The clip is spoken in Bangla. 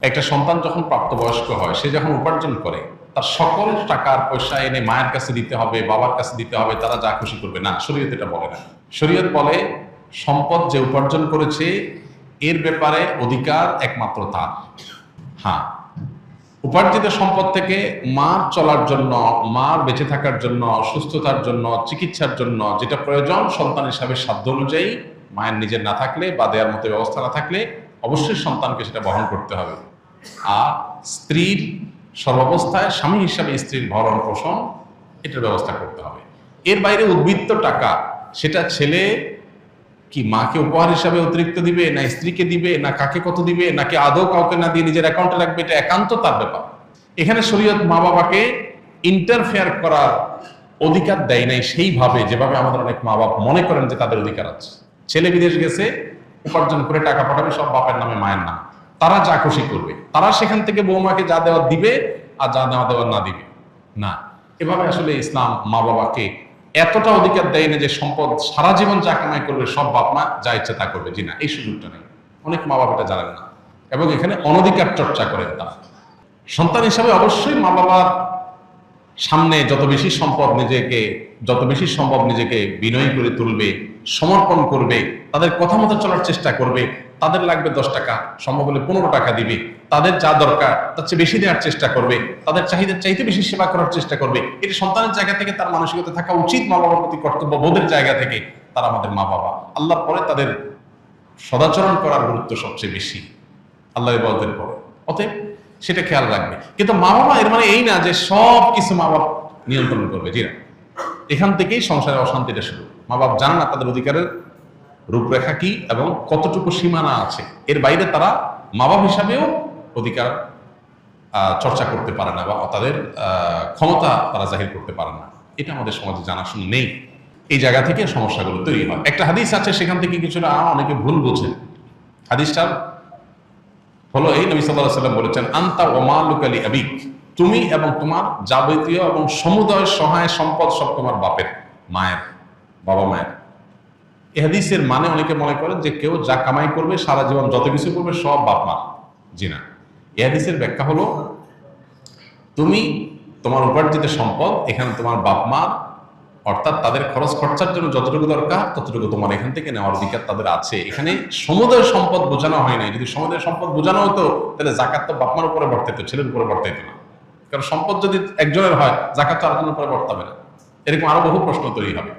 একটা সন্তান যখন প্রাপ্তবয়স্ক হয়, সে যখন উপার্জন করে, তার সকল টাকার পয়সা এনে মায়ের কাছে দিতে হবে, বাবার কাছে দিতে হবে, তারা যা খুশি করবে না। শরীয়ত এটা বলে না। শরীয়ত বলে সম্পদ যে উপার্জন করেছে এর ব্যাপারে অধিকার একমাত্র তার। হ্যাঁ, উপার্জিত সম্পদ থেকে মার চলার জন্য, মার বেঁচে থাকার জন্য, সুস্থতার জন্য, চিকিৎসার জন্য যেটা প্রয়োজন সন্তান হিসাবে সাধ্য অনুযায়ী, মায়ের নিজের না থাকলে বা দেওয়ার মতো ব্যবস্থা না থাকলে অবশ্যই সন্তানকে সেটা বহন করতে হবে। আর স্ত্রীর সর্বাবস্থায় স্বামী হিসাবে স্ত্রীর ভরণ পোষণ এটার ব্যবস্থা করতে হবে। এর বাইরে উদ্বৃত্ত টাকা সেটা ছেলে কি মাকে উপহার হিসাবে অতিরিক্ত দিবে, না স্ত্রীকে দিবে, না কাকে কত দিবে, নাকি আদৌ কাউকে না দিয়ে নিজের অ্যাকাউন্টে রাখবে, এটা একান্ত তার ব্যাপার। এখানে শরীয়ত মা বাবাকে ইন্টারফেয়ার করার অধিকার দেয় নাই সেইভাবে যেভাবে আমাদের অনেক মা বাবা মনে করেন যে তাদের অধিকার আছে। ছেলে বিদেশ গেছে, উপার্জন করে টাকা পাঠাবে সব বাপের নামে মায়ের নাম, তারা যা খুশি করবে, তারা সেখান থেকে বৌমাকে যা দেওয়ার দিবে আর যা নেওয়া দেওয়ার না দিবে না। এভাবে আসলে ইসলাম মা বাবাকে এতটা অধিকার দেয় না যে সম্পদ সারা জীবন যা কামাই করবে সব বাপ মা যা ইচ্ছা তা করবে। জি না, এই সুযোগটা নেই। অনেক মা বাবা এটা জানেন না এবং এখানে অনধিকার চর্চা করেন তারা। সন্তান হিসাবে অবশ্যই মা বাবার সামনে যত বেশি সম্ভব নিজেকে বিনয়ী করে তুলবে, সমর্পণ করবে, তাদের কথা মতো চলার চেষ্টা করবে। তাদের লাগবে 10 টাকা, সম্ভব হলে 15 টাকা দিবে। তাদের যা দরকার তার চেয়ে বেশি দেওয়ার চেষ্টা করবে, তাদের চাহিদার চাইতে বেশি সেবা করার চেষ্টা করবে। এটি সন্তানের জায়গা থেকে তার মানসিকতা থাকা উচিত। মা বাবার প্রতি কর্তব্য বোধের জায়গা থেকে তারা আমাদের মা বাবা। আল্লাহর পরে তাদের সদাচরণ করার গুরুত্ব সবচেয়ে বেশি, আল্লাহ ইবাদতের পরে। অতএব সেটা খেয়াল রাখবে। কিন্তু মা বাবা এর মানে এই না যে সব কিছু মা বাবা নিয়ন্ত্রণ করবে। জি না, এখান থেকেই সংসারের অশান্তিটা শুরু। মা বাবা জানে না তাদের অধিকারের রূপরেখা কি এবং কতটুকু সীমানা আছে। এর বাইরে তারা মা বাবা হিসাবেও অধিকার চর্চা করতে পারে না বা তাদের ক্ষমতা তারা জাহির করতে পারে না। এটা আমাদের সমাজে জানাশোনা নেই। এই জায়গা থেকে সমস্যাগুলো তৈরি হয়। একটা হাদিস আছে, সেখান থেকে কিছুটা অনেকে ভুল বোঝেন। হাদিসটার হলো এই, নবী সাল্লাল্লাহু আলাইহি ওয়াসাল্লাম বলেছেন, আনতা ওয়া মালুকা লি আবিক, তুমি এবং তোমার যাবতীয় এবং সমুদয় সহায় সম্পদ সব তোমার বাপের, মায়ের, বাবা মায়ের। এই হাদিসের মানে অনেকে মনে করেন যে কেউ যা কামাই করবে সারা জীবন যত কিছু করবে সব বাপ মা। জি না, এই হাদিসের ব্যাখ্যা হলো তুমি তোমার উপার্জিত সম্পদ এখানে তোমার বাপ মা, অর্থাৎ তাদের খরচ খরচার জন্য যতটুকু দরকার ততটুকু তোমার এখান থেকে নেওয়ার অধিকার তাদের আছে। এখানে সমুদয় সম্পদ বোঝানো হয় নাই। যদি সমুদয় সম্পদ বোঝানো হতো তাহলে জাকাত তো বাপমার উপরে বর্তাইতো, ছেলের উপরে বর্তাইতো না। কারণ সম্পদ যদি একজনের হয় জাকাত তো আরেকজনের উপরে বর্তাবে না। এরকম আরো বহু প্রশ্ন তৈরি হবে।